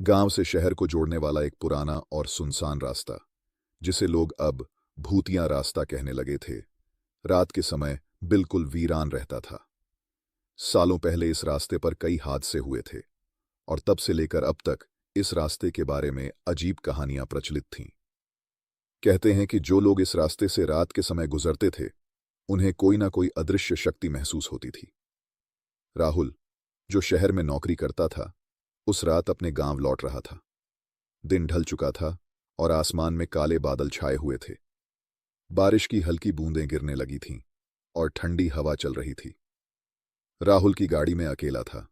गांव से शहर को जोड़ने वाला एक पुराना और सुनसान रास्ता, जिसे लोग अब भूतिया रास्ता कहने लगे थे, रात के समय बिल्कुल वीरान रहता था। सालों पहले इस रास्ते पर कई हादसे हुए थे और तब से लेकर अब तक इस रास्ते के बारे में अजीब कहानियां प्रचलित थीं। कहते हैं कि जो लोग इस रास्ते से रात के समय गुजरते थे, उन्हें कोई ना कोई अदृश्य शक्ति महसूस होती थी। राहुल, जो शहर में नौकरी करता था, उस रात अपने गांव लौट रहा था। दिन ढल चुका था और आसमान में काले बादल छाए हुए थे। बारिश की हल्की बूंदें गिरने लगी थीं और ठंडी हवा चल रही थी। राहुल की गाड़ी में अकेला था।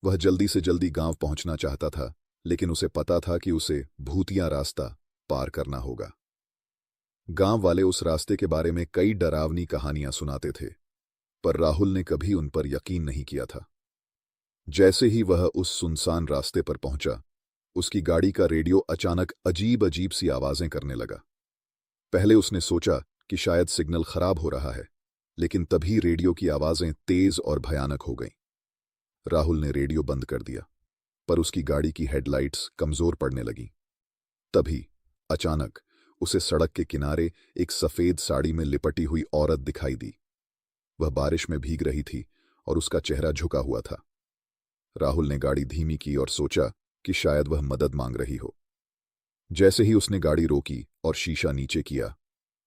वह जल्दी से जल्दी गांव पहुंचना चाहता था, लेकिन उसे पता था कि उसे भूतिया रास्ता पार करना होगा। गांव वाले उस रास्ते के बारे में कई डरावनी कहानियां सुनाते थे, पर राहुल ने कभी उन पर यकीन नहीं किया था। जैसे ही वह उस सुनसान रास्ते पर पहुंचा, उसकी गाड़ी का रेडियो अचानक अजीब अजीब सी आवाजें करने लगा। पहले उसने सोचा कि शायद सिग्नल खराब हो रहा है, लेकिन तभी रेडियो की आवाजें तेज और भयानक हो गईं। राहुल ने रेडियो बंद कर दिया, पर उसकी गाड़ी की हेडलाइट्स कमजोर पड़ने लगीं। तभी अचानक उसे सड़क के किनारे एक सफेद साड़ी में लिपटी हुई औरत दिखाई दी। वह बारिश में भीग रही थी और उसका चेहरा झुका हुआ था। राहुल ने गाड़ी धीमी की और सोचा कि शायद वह मदद मांग रही हो। जैसे ही उसने गाड़ी रोकी और शीशा नीचे किया,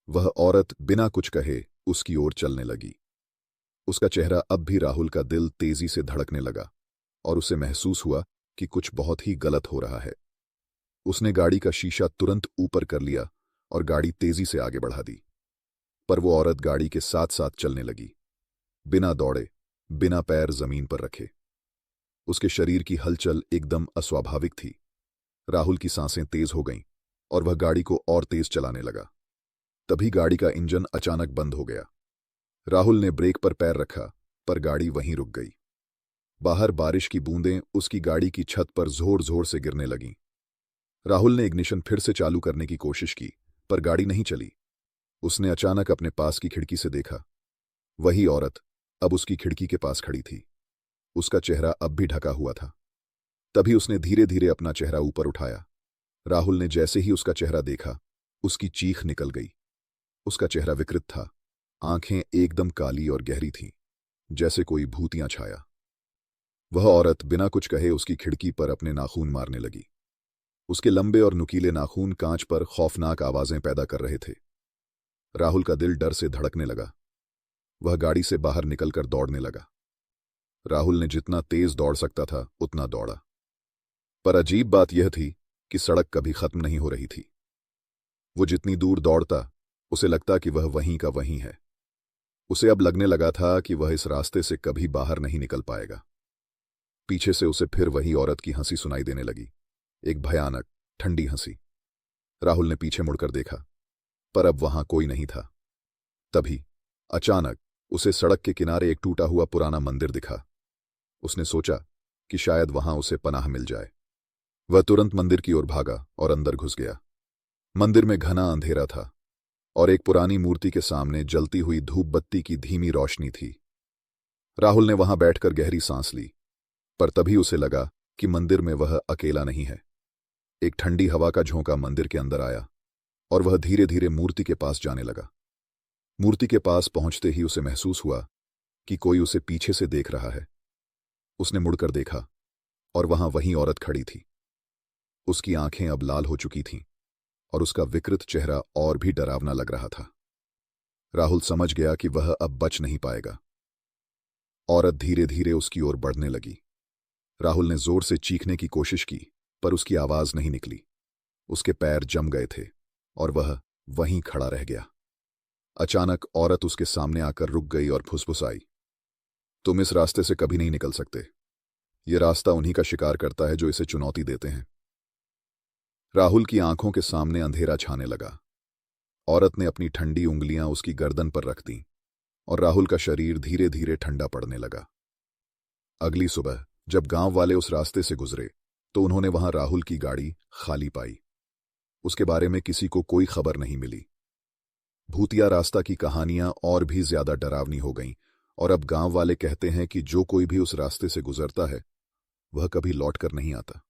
वह औरत बिना कुछ कहे उसकी ओर चलने लगी। उसका चेहरा अब भी राहुल का दिल तेजी से धड़कने लगा और उसे महसूस हुआ कि कुछ बहुत ही गलत हो रहा है। उसने गाड़ी का शीशा तुरंत ऊपर कर लिया और गाड़ी तेजी से आगे बढ़ा दी। पर वो औरत गाड़ी के साथ साथ चलने लगी, बिना दौड़े, बिना पैर जमीन पर रखे। उसके शरीर की हलचल एकदम अस्वाभाविक थी। राहुल की सांसें तेज हो गईं और वह गाड़ी को और तेज चलाने लगा। तभी गाड़ी का इंजन अचानक बंद हो गया। राहुल ने ब्रेक पर पैर रखा, पर गाड़ी वहीं रुक गई। बाहर बारिश की बूंदें उसकी गाड़ी की छत पर जोर जोर से गिरने लगीं। राहुल ने इग्निशन फिर से चालू करने की कोशिश की, पर गाड़ी नहीं चली। उसने अचानक अपने पास की खिड़की से देखा। वही औरत अब उसकी खिड़की के पास खड़ी थी। उसका चेहरा अब भी ढका हुआ था। तभी उसने धीरे धीरे अपना चेहरा ऊपर उठाया। राहुल ने जैसे ही उसका चेहरा देखा, उसकी चीख निकल गई। उसका चेहरा विकृत था, आंखें एकदम काली और गहरी थीं, जैसे कोई भूतिया छाया। वह औरत बिना कुछ कहे उसकी खिड़की पर अपने नाखून मारने लगी। उसके लंबे और नुकीले नाखून कांच पर खौफनाक आवाजें पैदा कर रहे थे। राहुल का दिल डर से धड़कने लगा। वह गाड़ी से बाहर निकलकर दौड़ने लगा। राहुल ने जितना तेज दौड़ सकता था उतना दौड़ा, पर अजीब बात यह थी कि सड़क कभी खत्म नहीं हो रही थी। वो जितनी दूर दौड़ता, उसे लगता कि वह वहीं का वहीं है। उसे अब लगने लगा था कि वह इस रास्ते से कभी बाहर नहीं निकल पाएगा। पीछे से उसे फिर वही औरत की हंसी सुनाई देने लगी, एक भयानक, ठंडी हंसी। राहुल ने पीछे मुड़कर देखा, पर अब वहां कोई नहीं था। तभी अचानक उसे सड़क के किनारे एक टूटा हुआ पुराना मंदिर दिखा। उसने सोचा कि शायद वहां उसे पनाह मिल जाए। वह तुरंत मंदिर की ओर भागा और अंदर घुस गया। मंदिर में घना अंधेरा था और एक पुरानी मूर्ति के सामने जलती हुई धूप बत्ती की धीमी रोशनी थी। राहुल ने वहां बैठकर गहरी सांस ली, पर तभी उसे लगा कि मंदिर में वह अकेला नहीं है। एक ठंडी हवा का झोंका मंदिर के अंदर आया और वह धीरे धीरे मूर्ति के पास जाने लगा। मूर्ति के पास पहुंचते ही उसे महसूस हुआ कि कोई उसे पीछे से देख रहा है। उसने मुड़कर देखा और वहां वही औरत खड़ी थी। उसकी आंखें अब लाल हो चुकी थीं और उसका विकृत चेहरा और भी डरावना लग रहा था। राहुल समझ गया कि वह अब बच नहीं पाएगा। औरत धीरे धीरे उसकी ओर बढ़ने लगी। राहुल ने जोर से चीखने की कोशिश की, पर उसकी आवाज नहीं निकली। उसके पैर जम गए थे और वह वहीं खड़ा रह गया। अचानक औरत उसके सामने आकर रुक गई और फुसफुसाई, तुम इस रास्ते से कभी नहीं निकल सकते। यह रास्ता उन्हीं का शिकार करता है जो इसे चुनौती देते हैं। राहुल की आंखों के सामने अंधेरा छाने लगा। औरत ने अपनी ठंडी उंगलियां उसकी गर्दन पर रख दीं और राहुल का शरीर धीरे धीरे ठंडा पड़ने लगा। अगली सुबह जब गांव वाले उस रास्ते से गुजरे, तो उन्होंने वहां राहुल की गाड़ी खाली पाई। उसके बारे में किसी को कोई खबर नहीं मिली। भूतिया रास्ता की कहानियां और भी ज्यादा डरावनी हो गईं और अब गांव वाले कहते हैं कि जो कोई भी उस रास्ते से गुजरता है, वह कभी लौट कर नहीं आता।